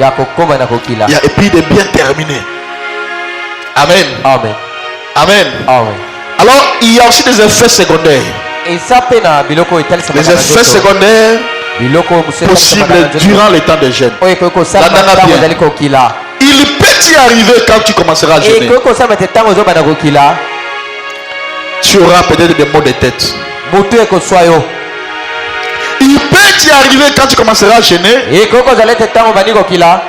Et puis de bien terminer. Amen. Amen. Amen. Amen. Alors, il y a aussi des effets secondaires. Les effets secondaires possibles durant le temps de jeûne. Il peut y arriver quand tu commenceras à jeûner. Tu auras peut-être des maux de tête. Il peut y arriver quand tu commenceras à jeûner.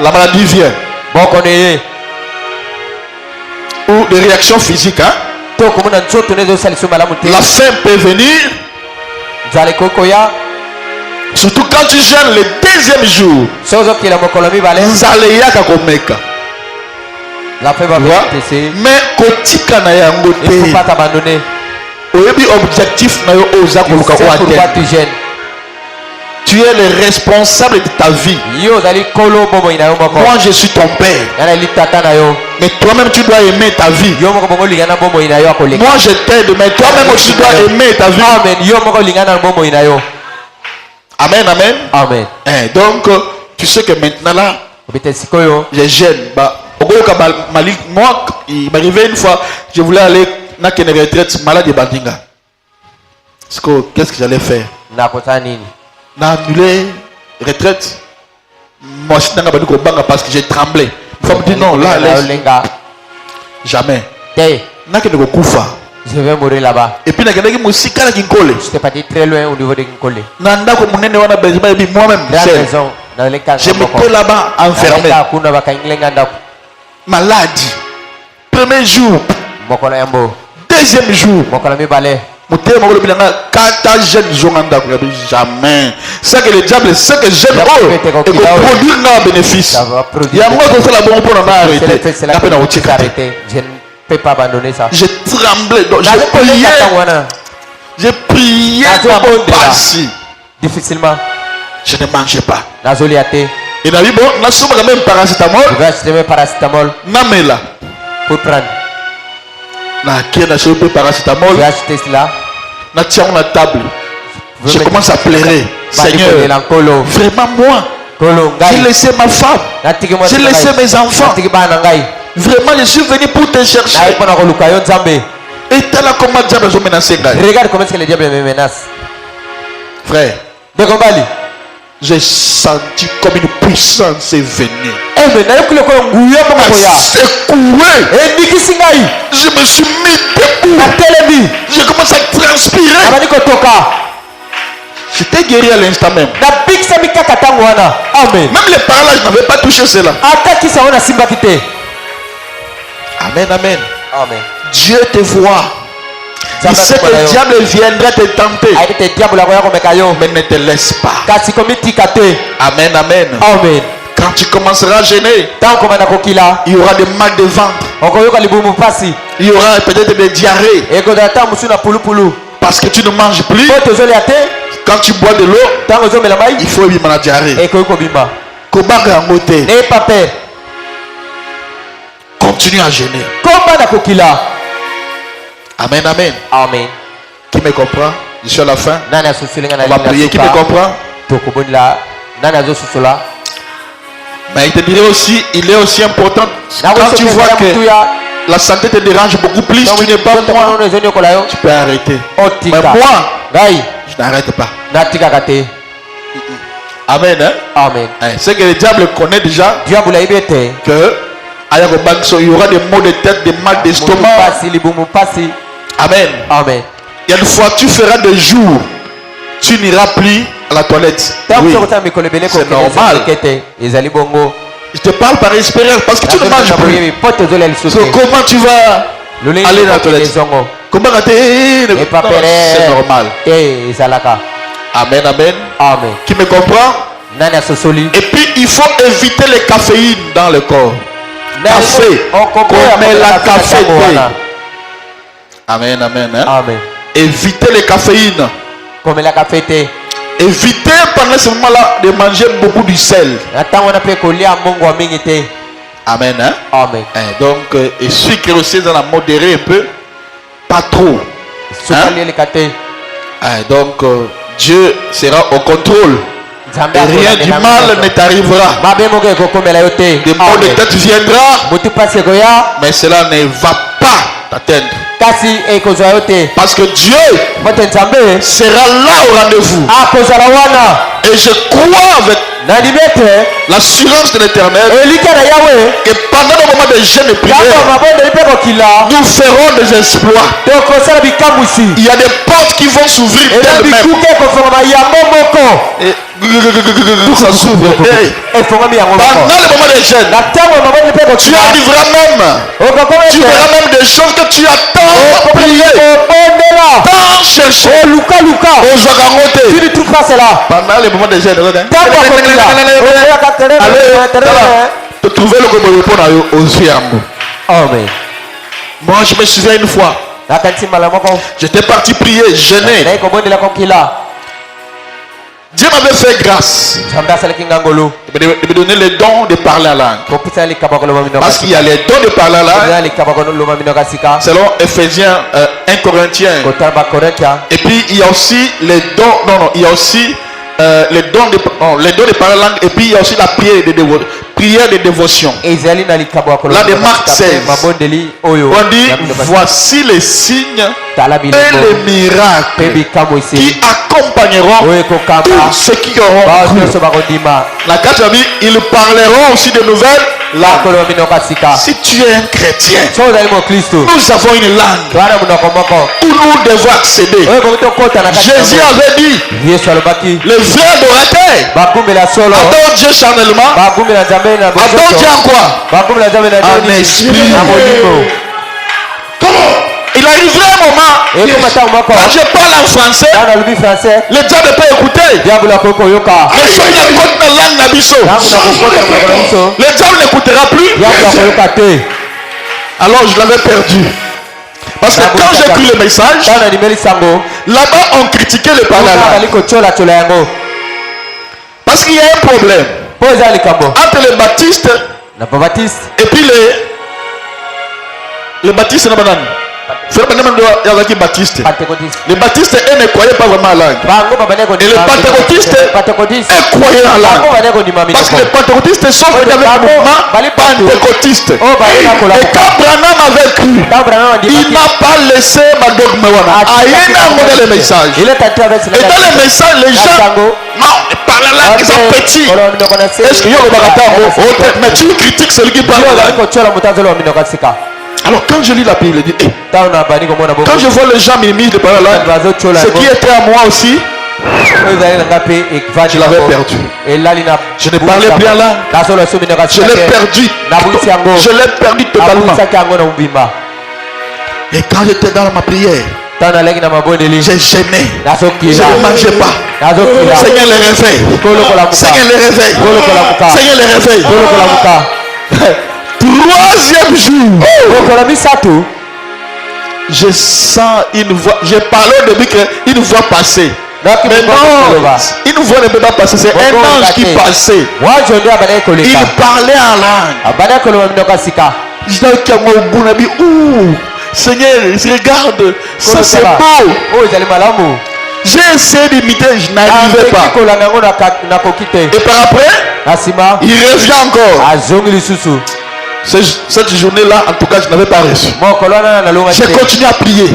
La maladie vient. Ou des réactions physiques. Hein? La faim peut venir. Surtout quand tu jeûnes le deuxième jour. Mais kotika na yango te. Il faut pas t'abandonner. Objectif na yo oza koluka ko atteindre. Tu es le responsable de ta vie. Moi je suis ton père. Mais toi-même tu dois aimer ta vie. Moi je t'aide, mais toi-même tu dois aimer ta vie. Amen, amen. Amen. Donc tu sais que maintenant là, je gêne. Moi, il m'arrivait une fois, je voulais aller dans une retraite malade de Bandinga. Qu'est-ce que j'allais faire? J'ai annulé retraite. Moi, je suis parce que j'ai tremblé. Il faut me dire non, là, jamais. Je vais mourir là-bas. Et puis, je t'ai pas dit très loin au niveau de Kinkole. Moi-même, je me colle là-bas enfermé. Malade. Premier jour. Deuxième jour. Jamais. C'est que le diable sait que j'aime et que produire un bénéfice. Il y a moi qui fais la bonne pour arrêter. Je ne peux pas abandonner ça. J'ai tremblé. J'ai prié pour passer. Difficilement. Je ne mangeais pas. Et il a dit bon, on a souvent quand même paracétamol. Je vais acheter paracétamol. Namela. Pour prendre. Je vais acheter cela. Je tiens la table. Je commence à pleurer. Seigneur, vraiment moi. J'ai laissé ma femme. J'ai laissé mes enfants. Vraiment, je suis venu pour te chercher. Et t'as là comment diable je menace. Regarde comment est-ce que le diable me menace. Frère. J'ai senti comme une puissance est venue. Je me suis mis debout. J'ai commencé à transpirer. J'étais guéri à l'instant même. Amen. Même les paralyses n'avaient pas touché cela. Amen, amen. Amen. Dieu te voit. Il sait que le diable viendra te tenter. Mais ne te laisse pas. Amen, amen. Amen. Quand tu commenceras à gêner, il y aura des mal de ventre. Il y aura peut-être des diarrhées. Parce que tu ne manges plus. Quand tu bois de l'eau, il faut éviter la diarrhée. N'ayez pas peur. Continue à gêner. Amen, amen. Amen. Qui me comprend? Je suis à la fin. On va prier. Qui me comprend? Mais il te dirait aussi, il est aussi important. Quand tu vois que la santé te dérange beaucoup plus, tu n'es pas moi, tu peux arrêter. Mais moi, je n'arrête pas. Amen. Hein? Amen. C'est que le diable connaît déjà que il y aura des maux de tête, des mal d'estomac. Amen. Amen. Il y a une fois, tu feras des jours, tu n'iras plus à la toilette. Oui. C'est normal. Je te parle par expérience parce que tu ne manges plus. Comment tu vas aller dans la toilette? Comment c'est normal. Amen, amen. Amen. Qui me comprend? Et puis il faut éviter les caféines dans le corps. Café, comme la café. Amen, amen. Hein? Amen. Éviter les caféines. Comme la café. Évitez pendant ce moment-là de manger beaucoup du sel. Amen. Hein? Amen. Donc, et sucre aussi dans la modérée un peu. Pas trop. Hein? Donc, Dieu sera au contrôle. rien du mal ne t'arrivera. Des maux de tête viendra, mais cela ne va pas t'atteindre. Parce que Dieu sera là au rendez-vous. Et je crois avec l'assurance de l'Éternel que pendant le moment de jeûne et prière, nous ferons des exploits. Il y a des portes qui vont s'ouvrir d'elles-mêmes. Ça s'ouvre. Pendant le moment de jeûne, tu arriveras même. Tu verras même des choses que tu as tant prié, tant cherché. Pendant le moment de jeûne, te trouver le aux yeux. Amen. Moi, je me souviens une fois, j'étais parti prier, jeûner. Dieu m'avait fait grâce. Il me donnait le don de parler en langue. Parce qu'il y a les dons de parler en langue. Selon Ephésiens 1 Corinthiens. Et puis il y a aussi les dons. Il y a aussi les dons de parler en langue. Et puis il y a aussi la prière de dévotion. Là de Marc 16. On dit voici les signes et les miracles qui accompagneront tous ceux qui auront cru. La 4 dit ils parleront aussi de nouvelles langues. Si tu es un chrétien, nous avons une langue où nous devons accéder. Jésus avait dit le vrai adorateur adore Dieu charnellement, adore Dieu en quoi? En esprit. Comment? Il arriverait un moment, quand je parle en français, le diable peut écouter. Mais si il écoute la langue nabiso, le diable n'écoutera plus. Alors je l'avais perdu. Parce que quand j'ai pris le message, là-bas on critiquait le parler. Parce qu'il y a un problème entre les baptistes et puis les baptistes. Les baptistes ne croyaient pas vraiment à la langue. Et les pentecôtistes croyaient à la langue. Parce que les pentecôtistes sont venus avec le mouvement pentecôtiste. Et quand Branham avait cru, il n'a pas laissé ma dogme. Il a donné le message. Et dans le message, les gens par la langue, ils sont petits. Est-ce qu'il y a le baratin? Mais tu critiques celui qui parle la langue. Alors quand je lis la Bible, il dit quand je vois les gens mimiques de parler la langue, ce qui était à moi aussi, je l'avais perdu. Je ne parlais plus en langue. Je l'ai perdu. Je l'ai perdu totalement. Et quand j'étais dans ma prière, j'ai gêné. Je ne mangeais pas. Seigneur les réveille. Seigneur les réveille. Seigneur les réveille. Troisième jour, je sens une voix. J'ai parlé au début qu'une voix passait. Mais non, une voix ne peut pas passer. C'est un ange qui passait. Il parlait en langue. Je dis Seigneur, regarde, ça c'est beau. J'ai essayé d'imiter, je n'arrivais pas. Et par après, il revient encore. Cette journée-là, en tout cas, je n'avais pas reçu. J'ai continué à prier.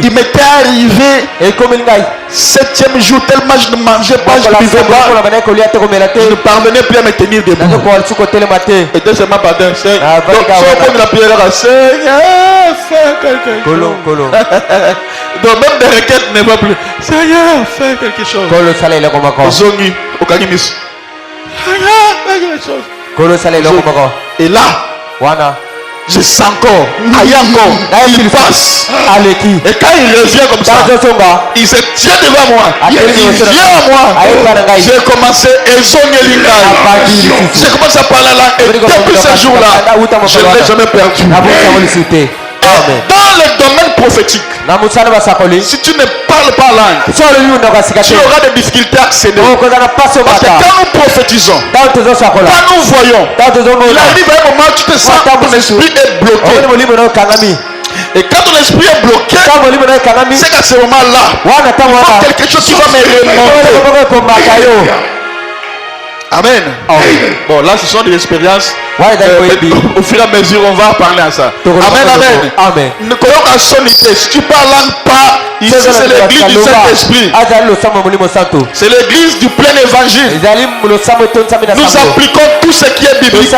Il m'était arrivé 7e jour, tellement je ne mangeais pas, je ne buvais pas. Je ne parvenais plus à me tenir debout. Et dès ce matin, donc, la prière, Seigneur, fais quelque chose. Donc, même des requêtes ne vont plus. Seigneur, fais quelque chose. Seigneur, fais quelque chose. Et là, je sens encore, il passe. Et quand il revient comme ça, il se tient devant moi. Il vient à moi. J'ai commencé j'ai commencé à parler là. Et depuis ce jour-là, je ne l'ai jamais perdu. Dans le domaine prophétique, si tu ne parles pas langue, tu auras des difficultés à accéder. Parce que quand nous prophétisons, quand nous voyons, il arrive un moment où tu te sens que ton esprit est bloqué. Et quand ton esprit est bloqué, c'est qu'à ce moment-là, il faut quelque chose qui va me remonter. Amen. Bon, là, ce sont des expériences. Au fur et à mesure, on va parler à ça. Amen, amen. Si tu parles pas, ici c'est l'église du Saint-Esprit. C'est l'église du plein évangile. Nous appliquons tout ce qui est biblique.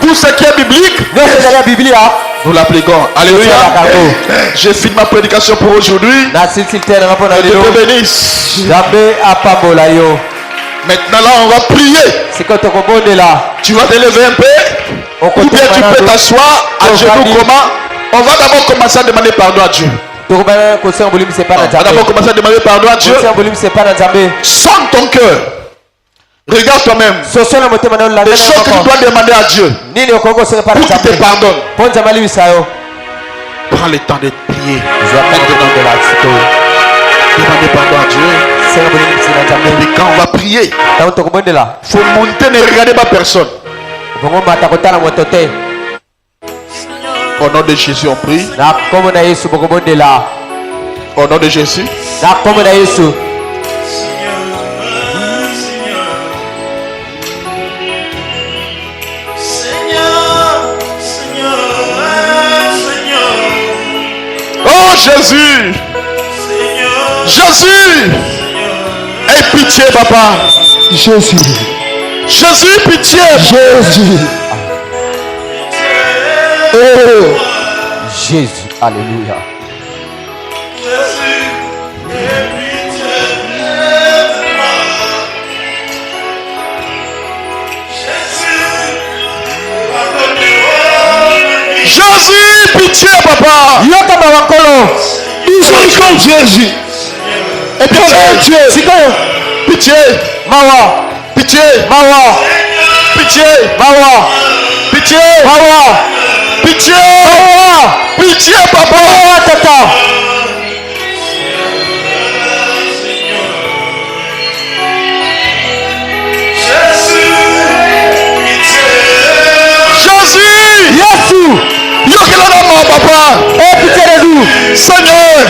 Tout ce qui est biblique, nous l'appliquons. Alléluia. J'ai fini ma prédication pour aujourd'hui. Que Dieu te bénisse. Maintenant là on va prier. Tu vas te lever un peu. Ou bien tu peux t'asseoir à genoux comment. On va d'abord commencer à demander pardon à Dieu. On va d'abord commencer à demander pardon à Dieu. Sonne ton cœur. Regarde toi-même. Les choses que tu dois demander à Dieu pour qu'il te pardonne. Prends le temps de prier. Demandez pardon à Dieu. Et puis quand on va prier, il faut monter, ne regardez pas personne. Au nom de Jésus, on prie. Au nom de Jésus. Oh Jésus. Jésus. Aie pitié, papa. Jésus. Jésus, pitié. Jésus. Oh. Jésus. Alléluia. Jésus, pitié, papa. Miséricorde, Jésus. Et pitié. Pitié. Mawa. Pitié. Mawa. Pitié. Mawa. Pitié. Mawa. Pitié. Mawa. Pitié, papa. Mawa, tata. Jésus. Yesu. Yo qui l'a papa. Oh, pitié de nous. Seigneur.